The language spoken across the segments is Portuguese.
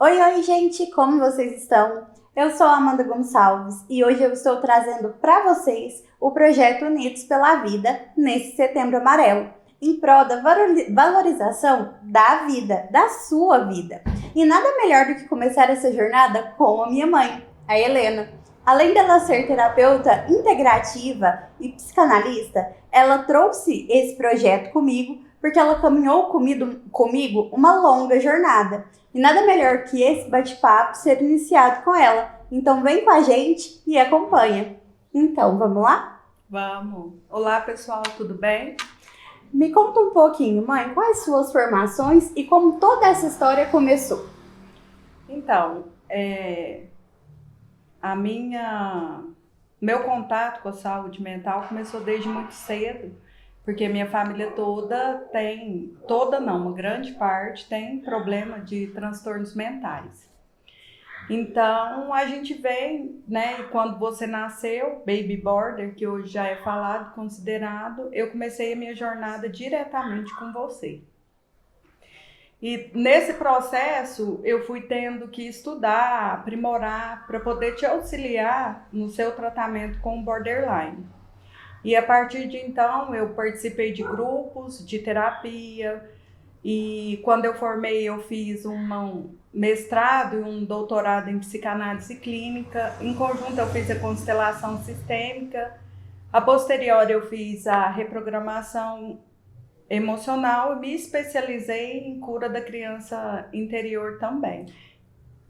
Oi, gente, como vocês estão? Eu sou a Amanda Gonçalves e hoje eu estou trazendo para vocês o projeto Unidos pela Vida nesse Setembro Amarelo, em prol da valorização da vida, da sua vida. E nada melhor do que começar essa jornada com a minha mãe, a Helena. Além dela ser terapeuta integrativa e psicanalista, ela trouxe esse projeto comigo porque ela caminhou comigo uma longa jornada. E nada melhor que esse bate-papo ser iniciado com ela. Então vem com a gente e acompanha. Então, vamos lá? Vamos. Olá, pessoal, tudo bem? Me conta um pouquinho, mãe, quais suas formações e como toda essa história começou? Então, meu contato com a saúde mental começou desde muito cedo, porque minha família uma grande parte tem problema de transtornos mentais. Então, a gente vem, né, e quando você nasceu, Baby Border, que hoje já é falado, considerado, eu comecei a minha jornada diretamente com você. E nesse processo, eu fui tendo que estudar, aprimorar, para poder te auxiliar no seu tratamento com o borderline. E a partir de então, eu participei de grupos de terapia, e quando eu formei, eu fiz um mestrado e um doutorado em psicanálise clínica. Em conjunto, eu fiz a constelação sistêmica. A posterior, eu fiz a reprogramação emocional e me especializei em cura da criança interior também.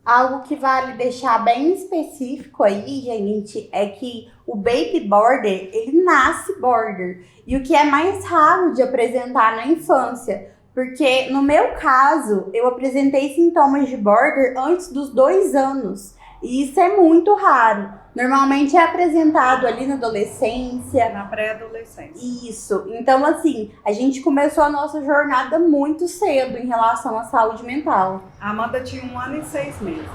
Algo que vale deixar bem específico aí, gente, é que o baby border, ele nasce border. E o que é mais raro de apresentar na infância. Porque no meu caso, eu apresentei sintomas de border antes dos 2 anos. E isso é muito raro. Normalmente é apresentado ali na adolescência. Na pré-adolescência. Isso. Então, assim, a gente começou a nossa jornada muito cedo em relação à saúde mental. A Amanda tinha 1 ano e 6 meses.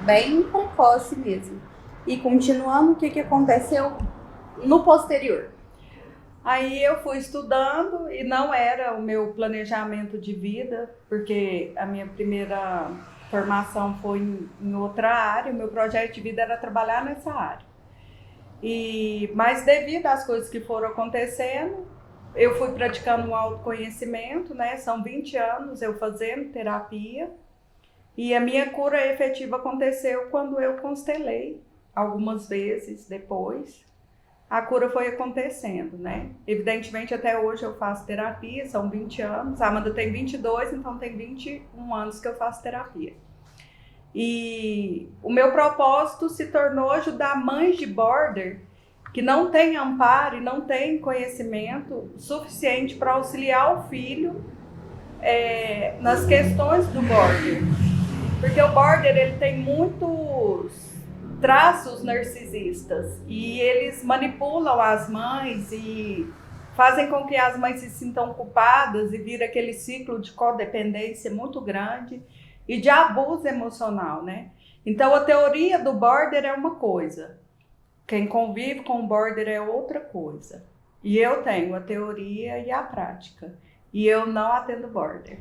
Bem precoce mesmo. E continuando, o que aconteceu no posterior? Aí eu fui estudando e não era o meu planejamento de vida, porque a minha primeira formação foi em outra área, o meu projeto de vida era trabalhar nessa área. Mas devido às coisas que foram acontecendo, eu fui praticando o autoconhecimento, né? São 20 anos eu fazendo terapia, e a minha cura efetiva aconteceu quando eu constelei, algumas vezes depois. A cura foi acontecendo, né? Evidentemente, até hoje eu faço terapia, são 20 anos. A Amanda tem 22, então tem 21 anos que eu faço terapia. E o meu propósito se tornou ajudar mães de border que não têm amparo e não têm conhecimento suficiente para auxiliar o filho nas questões do border. Porque o border, ele tem muitos traços narcisistas e eles manipulam as mães e fazem com que as mães se sintam culpadas e vira aquele ciclo de codependência muito grande e de abuso emocional, né? Então a teoria do border é uma coisa, quem convive com o border é outra coisa. E eu tenho a teoria e a prática, e eu não atendo border.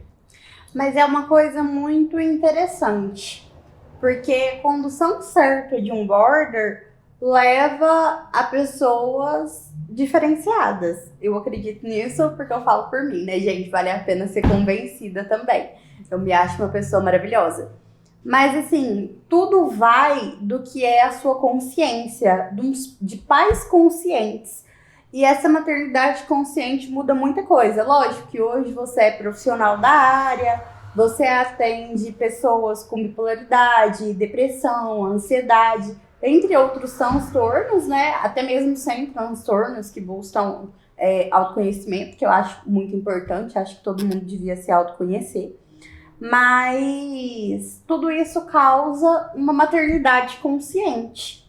Mas é uma coisa muito interessante. Porque condução certa de um border leva a pessoas diferenciadas. Eu acredito nisso porque eu falo por mim, né, gente? Vale a pena ser convencida também. Eu me acho uma pessoa maravilhosa. Mas, assim, tudo vai do que é a sua consciência, de pais conscientes. E essa maternidade consciente muda muita coisa. Lógico que hoje você é profissional da área, você atende pessoas com bipolaridade, depressão, ansiedade, entre outros transtornos, né? Até mesmo sem transtornos que buscam autoconhecimento, que eu acho muito importante, acho que todo mundo devia se autoconhecer. Mas tudo isso causa uma maternidade consciente.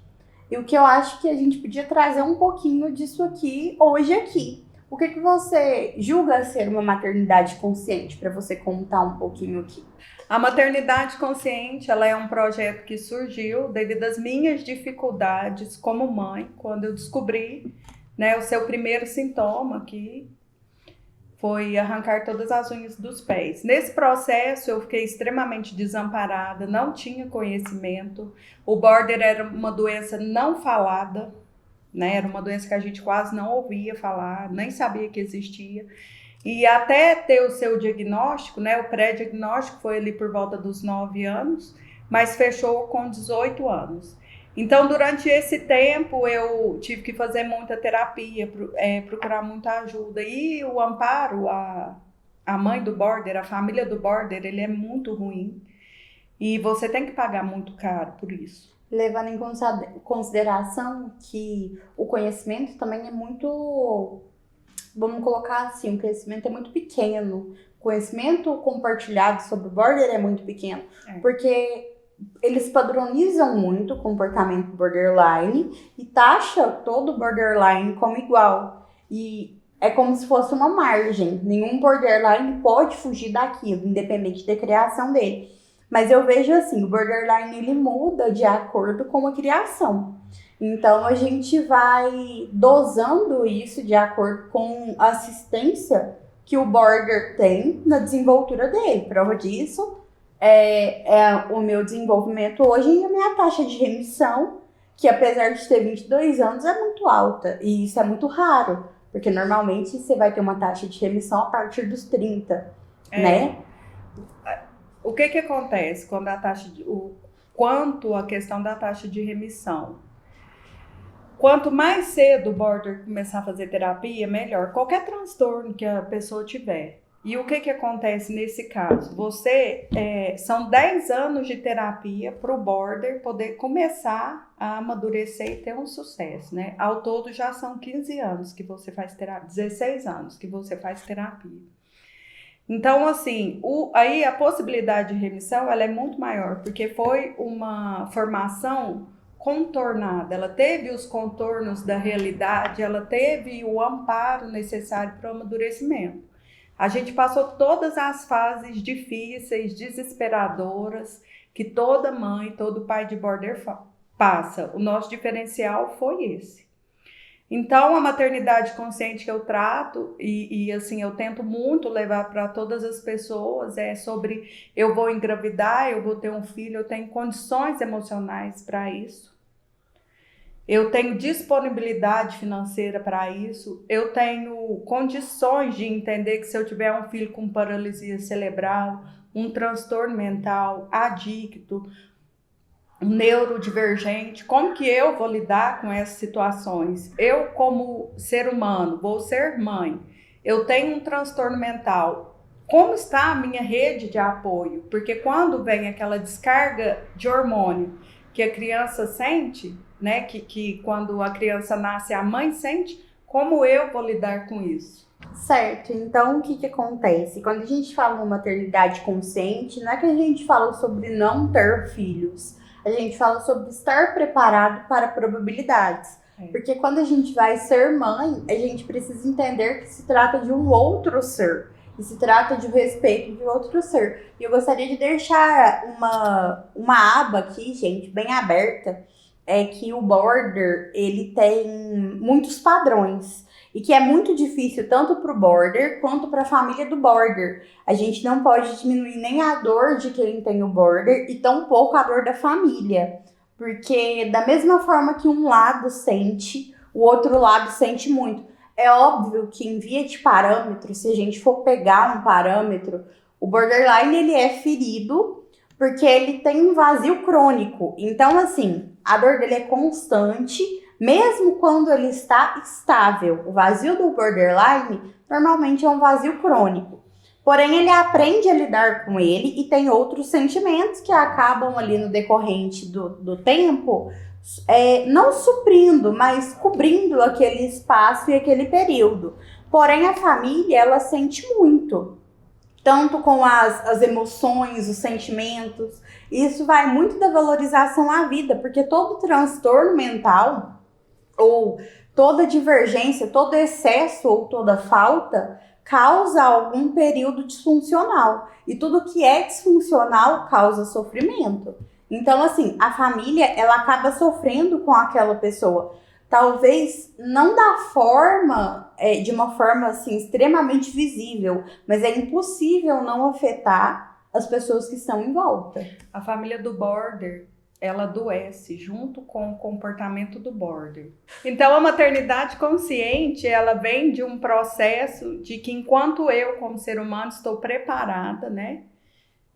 E o que eu acho que a gente podia trazer um pouquinho disso aqui, hoje aqui. O que você julga ser uma maternidade consciente, para você contar um pouquinho aqui? A maternidade consciente, ela é um projeto que surgiu devido às minhas dificuldades como mãe, quando eu descobri, né, o seu primeiro sintoma, que foi arrancar todas as unhas dos pés. Nesse processo eu fiquei extremamente desamparada, não tinha conhecimento. O border era uma doença não falada, né? Era uma doença que a gente quase não ouvia falar, nem sabia que existia. E até ter o seu diagnóstico, né? O pré-diagnóstico foi ali por volta dos 9 anos, mas fechou com 18 anos. Então, durante esse tempo, eu tive que fazer muita terapia, procurar muita ajuda. E o amparo, a mãe do border, a família do border, ele é muito ruim. E você tem que pagar muito caro por isso. Levando em consideração que o conhecimento também é muito, vamos colocar assim, o conhecimento é muito pequeno. O conhecimento compartilhado sobre o border é muito pequeno. Porque eles padronizam muito o comportamento borderline e taxam todo borderline como igual. E é como se fosse uma margem. Nenhum borderline pode fugir daquilo, independente da criação dele. Mas eu vejo assim, o borderline ele muda de acordo com a criação. Então a gente vai dosando isso de acordo com a assistência que o border tem na desenvoltura dele. Prova disso é o meu desenvolvimento hoje e a minha taxa de remissão, que apesar de ter 22 anos é muito alta. E isso é muito raro, porque normalmente você vai ter uma taxa de remissão a partir dos 30, né? O que acontece quando quanto à questão da taxa de remissão? Quanto mais cedo o border começar a fazer terapia, melhor. Qualquer transtorno que a pessoa tiver. E o que acontece nesse caso? São 10 anos de terapia para o border poder começar a amadurecer e ter um sucesso, né? Ao todo já são 15 anos que você faz terapia, 16 anos que você faz terapia. Então, assim, aí a possibilidade de remissão ela é muito maior, porque foi uma formação contornada, ela teve os contornos da realidade, ela teve o amparo necessário para o amadurecimento. A gente passou todas as fases difíceis, desesperadoras, que toda mãe, todo pai de border passa. O nosso diferencial foi esse. Então, a maternidade consciente que eu trato, e assim, eu tento muito levar para todas as pessoas, é sobre eu vou engravidar, eu vou ter um filho, eu tenho condições emocionais para isso. Eu tenho disponibilidade financeira para isso, eu tenho condições de entender que se eu tiver um filho com paralisia cerebral, um transtorno mental, adicto, neurodivergente, como que eu vou lidar com essas situações? Eu, como ser humano, vou ser mãe, eu tenho um transtorno mental, como está a minha rede de apoio? Porque quando vem aquela descarga de hormônio que a criança sente, né, que quando a criança nasce, a mãe sente, como eu vou lidar com isso? Certo, então o que acontece? Quando a gente fala uma maternidade consciente, não é que a gente fala sobre não ter filhos, a gente fala sobre estar preparado para probabilidades. Porque quando a gente vai ser mãe, a gente precisa entender que se trata de um outro ser, e se trata de respeito de outro ser. E eu gostaria de deixar uma aba aqui, gente, bem aberta, é que o border, ele tem muitos padrões e que é muito difícil tanto para o border quanto para a família do border. A gente não pode diminuir nem a dor de quem tem o border e tampouco a dor da família, porque da mesma forma que um lado sente, o outro lado sente muito. É óbvio que em via de parâmetro, se a gente for pegar um parâmetro, o borderline ele é ferido porque ele tem um vazio crônico. Então, assim, a dor dele é constante, mesmo quando ele está estável. O vazio do borderline normalmente é um vazio crônico. Porém, ele aprende a lidar com ele e tem outros sentimentos que acabam ali no decorrente do tempo, não suprindo, mas cobrindo aquele espaço e aquele período. Porém, a família, ela sente muito. Tanto com as emoções, os sentimentos. Isso vai muito da valorização à vida, porque todo transtorno mental, ou toda divergência, todo excesso ou toda falta, causa algum período disfuncional. E tudo que é disfuncional causa sofrimento. Então, assim, a família, ela acaba sofrendo com aquela pessoa. Talvez não de uma forma assim extremamente visível, mas é impossível não afetar as pessoas que estão em volta. A família do border, ela adoece junto com o comportamento do border. Então, a maternidade consciente, ela vem de um processo de que enquanto eu, como ser humano, estou preparada, né?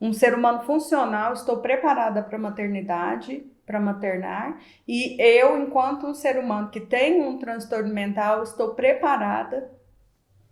Um ser humano funcional, estou preparada para a maternidade, para maternar, e eu, enquanto um ser humano que tem um transtorno mental, estou preparada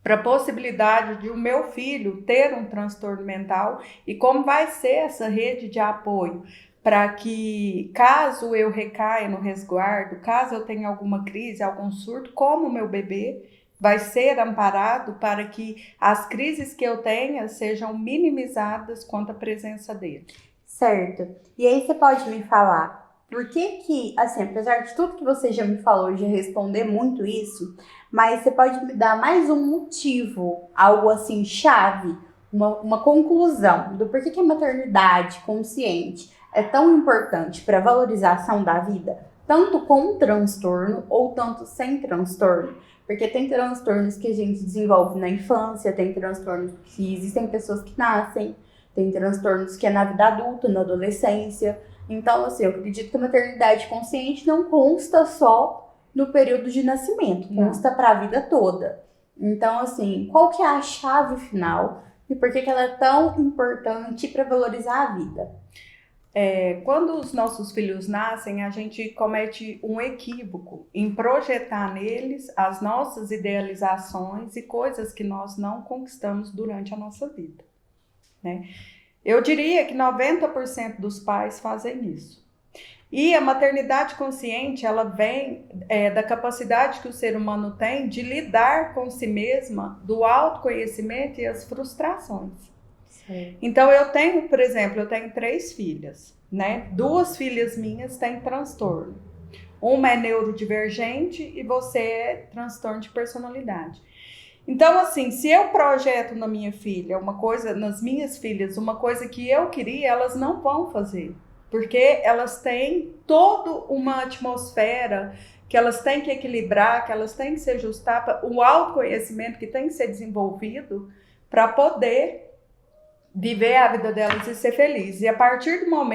para a possibilidade de o meu filho ter um transtorno mental e como vai ser essa rede de apoio para que, caso eu recaia no resguardo, caso eu tenha alguma crise, algum surto, como o meu bebê vai ser amparado para que as crises que eu tenha sejam minimizadas quanto à presença dele. Certo. E aí você pode me falar, por que, assim, apesar de tudo que você já me falou, já responder muito isso, mas você pode me dar mais um motivo, algo assim, chave, uma conclusão do porquê que a maternidade consciente é tão importante para a valorização da vida, tanto com transtorno ou tanto sem transtorno? Porque tem transtornos que a gente desenvolve na infância, tem transtornos que existem pessoas que nascem, tem transtornos que é na vida adulta, na adolescência. Então, assim, eu acredito que a maternidade consciente não consta só no período de nascimento, consta para a vida toda. Então, assim, qual que é a chave final e por que ela é tão importante para valorizar a vida? Quando os nossos filhos nascem, a gente comete um equívoco em projetar neles as nossas idealizações e coisas que nós não conquistamos durante a nossa vida, né? Eu diria que 90% dos pais fazem isso. E a maternidade consciente, ela vem da capacidade que o ser humano tem de lidar com si mesma, do autoconhecimento e as frustrações. Sim. Então eu tenho, por exemplo, eu tenho 3 filhas, né? 2 filhas minhas têm transtorno. Uma é neurodivergente e você é transtorno de personalidade. Então, assim, se eu projeto na minha filha uma coisa, nas minhas filhas, uma coisa que eu queria, elas não vão fazer. Porque elas têm toda uma atmosfera que elas têm que equilibrar, que elas têm que se ajustar, o autoconhecimento que tem que ser desenvolvido para poder viver a vida delas e ser feliz. E a partir do momento